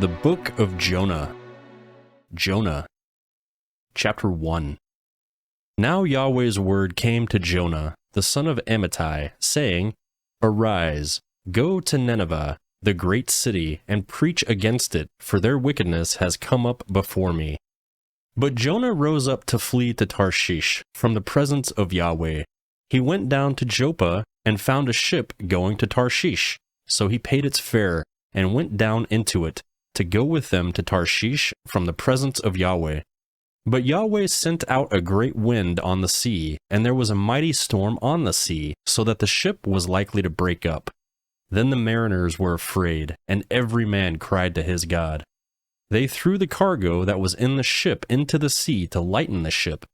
The Book of Jonah. Jonah. Chapter 1. Now Yahweh's word came to Jonah, the son of Amittai, saying, Arise, go to Nineveh, the great city, and preach against it, for their wickedness has come up before me. But Jonah rose up to flee to Tarshish from the presence of Yahweh. He went down to Joppa and found a ship going to Tarshish. So he paid its fare and went down into it, to go with them to Tarshish from the presence of Yahweh. But Yahweh sent out a great wind on the sea, and there was a mighty storm on the sea, so that the ship was likely to break up. Then the mariners were afraid, and every man cried to his God. They threw the cargo that was in the ship into the sea to lighten the ship.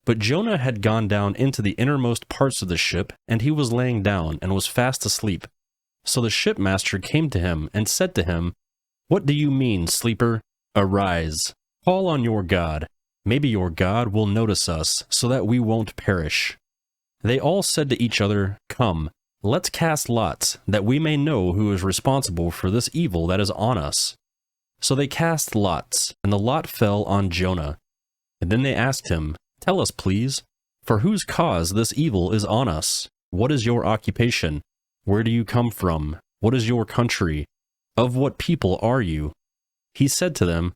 But Jonah had gone down into the innermost parts of the ship, and he was laying down and was fast asleep. So the shipmaster came to him and said to him, What do you mean, sleeper? Arise, call on your God. Maybe your God will notice us, so that we won't perish. They all said to each other, Come, let's cast lots, that we may know who is responsible for this evil that is on us. So they cast lots, and the lot fell on Jonah. And then they asked him, Tell us, please, for whose cause this evil is on us? What is your occupation? Where do you come from? What is your country? Of what people are you? He said to them,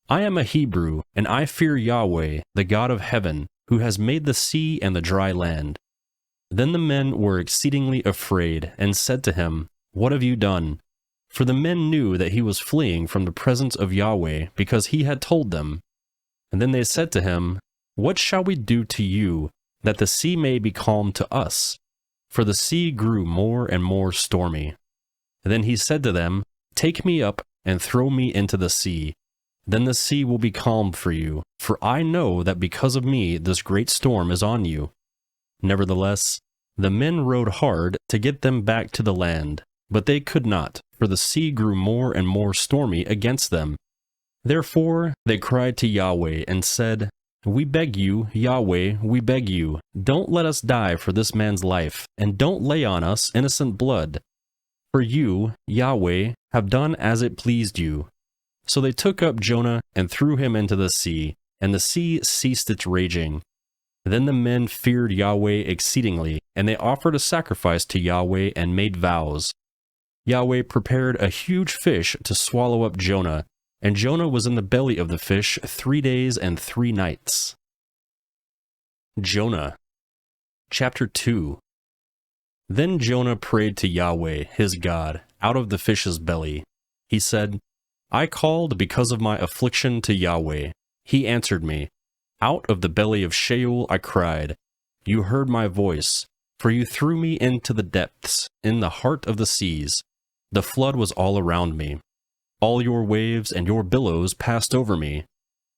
I am a Hebrew, and I fear Yahweh, the God of heaven, who has made the sea and the dry land. Then the men were exceedingly afraid, and said to him, What have you done? For the men knew that he was fleeing from the presence of Yahweh, because he had told them. And then they said to him, What shall we do to you, that the sea may be calm to us? For the sea grew more and more stormy. Then he said to them, Take me up and throw me into the sea. Then the sea will be calm for you, for I know that because of me this great storm is on you. Nevertheless, the men rowed hard to get them back to the land, but they could not, for the sea grew more and more stormy against them. Therefore they cried to Yahweh and said, We beg you, Yahweh, we beg you, don't let us die for this man's life, and don't lay on us innocent blood. For you, Yahweh, have done as it pleased you. So they took up Jonah and threw him into the sea, and the sea ceased its raging. Then the men feared Yahweh exceedingly, and they offered a sacrifice to Yahweh and made vows. Yahweh prepared a huge fish to swallow up Jonah, and Jonah was in the belly of the fish 3 days and 3 nights. Jonah. Chapter 2. Then Jonah prayed to Yahweh, his God, out of the fish's belly. He said, I called because of my affliction to Yahweh. He answered me. Out of the belly of Sheol I cried. You heard my voice, for you threw me into the depths, in the heart of the seas. The flood was all around me. All your waves and your billows passed over me.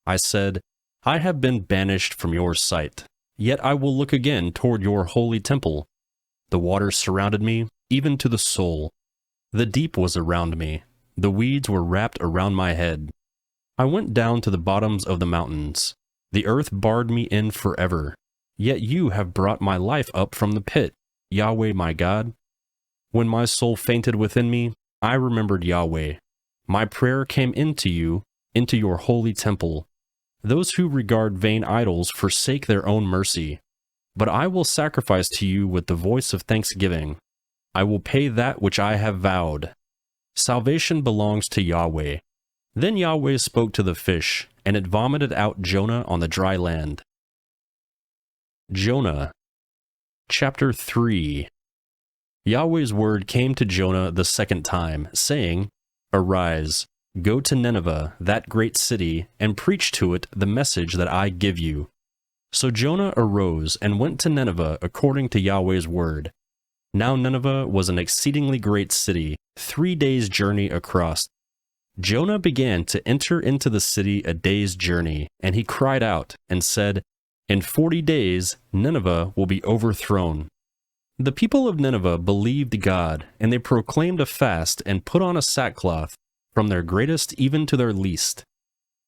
I said, I have been banished from your sight, yet I will look again toward your holy temple. The waters surrounded me, even to the soul. The deep was around me. The weeds were wrapped around my head. I went down to the bottoms of the mountains. The earth barred me in forever. Yet you have brought my life up from the pit, Yahweh my God. When my soul fainted within me, I remembered Yahweh. My prayer came into you, into your holy temple. Those who regard vain idols forsake their own mercy. But I will sacrifice to you with the voice of thanksgiving. I will pay that which I have vowed. Salvation belongs to Yahweh. Then Yahweh spoke to the fish, and it vomited out Jonah on the dry land. Jonah. Chapter 3. Yahweh's word came to Jonah the second time, saying, Arise, go to Nineveh, that great city, and preach to it the message that I give you. So Jonah arose and went to Nineveh according to Yahweh's word. Now Nineveh was an exceedingly great city, 3 days' journey across. Jonah began to enter into the city a day's journey, and he cried out and said, In 40 days Nineveh will be overthrown. The people of Nineveh believed God, and they proclaimed a fast and put on a sackcloth, from their greatest even to their least.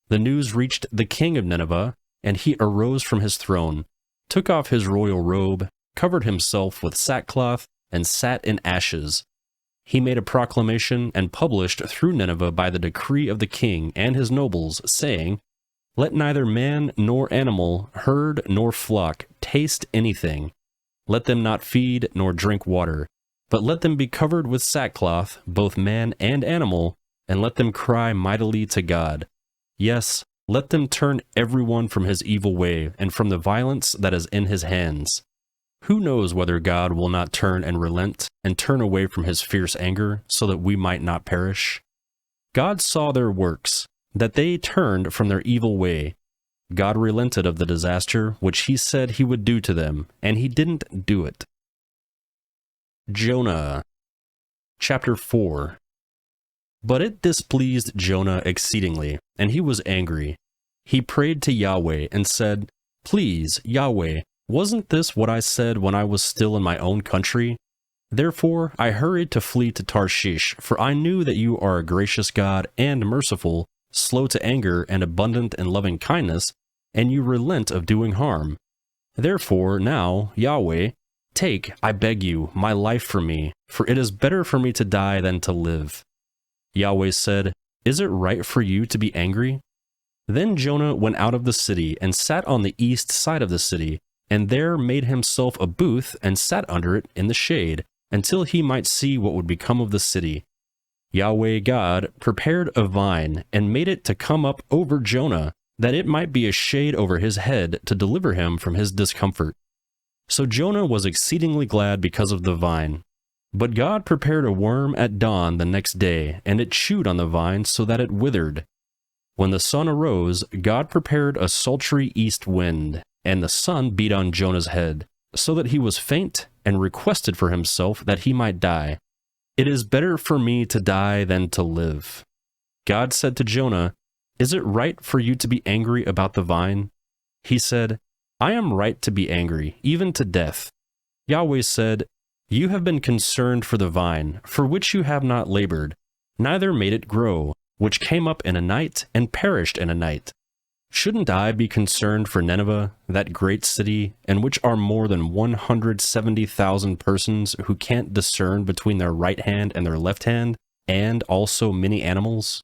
The news reached the king of Nineveh, and he arose from his throne, took off his royal robe, covered himself with sackcloth, and sat in ashes. He made a proclamation and published through Nineveh by the decree of the king and his nobles, saying, "Let neither man nor animal, herd nor flock taste anything. Let them not feed nor drink water, but let them be covered with sackcloth, both man and animal, and let them cry mightily to God. Yes, let them turn everyone from his evil way and from the violence that is in his hands. Who knows whether God will not turn and relent and turn away from his fierce anger so that we might not perish? God saw their works, that they turned from their evil way. God relented of the disaster which he said he would do to them, and he didn't do it." Jonah. Chapter 4. But it displeased Jonah exceedingly, and he was angry. He prayed to Yahweh and said, "Please, Yahweh, wasn't this what I said when I was still in my own country? Therefore I hurried to flee to Tarshish, for I knew that you are a gracious God and merciful, slow to anger and abundant in loving kindness, and you relent of doing harm. Therefore now, Yahweh, take, I beg you, my life from me, for it is better for me to die than to live." Yahweh said, "Is it right for you to be angry?" Then Jonah went out of the city and sat on the east side of the city, and there made himself a booth and sat under it in the shade, until he might see what would become of the city. Yahweh God prepared a vine and made it to come up over Jonah, that it might be a shade over his head to deliver him from his discomfort. So Jonah was exceedingly glad because of the vine. But God prepared a worm at dawn the next day, and it chewed on the vine so that it withered. When the sun arose, God prepared a sultry east wind, and the sun beat on Jonah's head, so that he was faint and requested for himself that he might die. "It is better for me to die than to live." God said to Jonah, "Is it right for you to be angry about the vine?" He said, "I am right to be angry, even to death." Yahweh said, "You have been concerned for the vine, for which you have not labored, neither made it grow, which came up in a night and perished in a night. Shouldn't I be concerned for Nineveh, that great city, in which are more than 170,000 persons who can't discern between their right hand and their left hand, and also many animals?"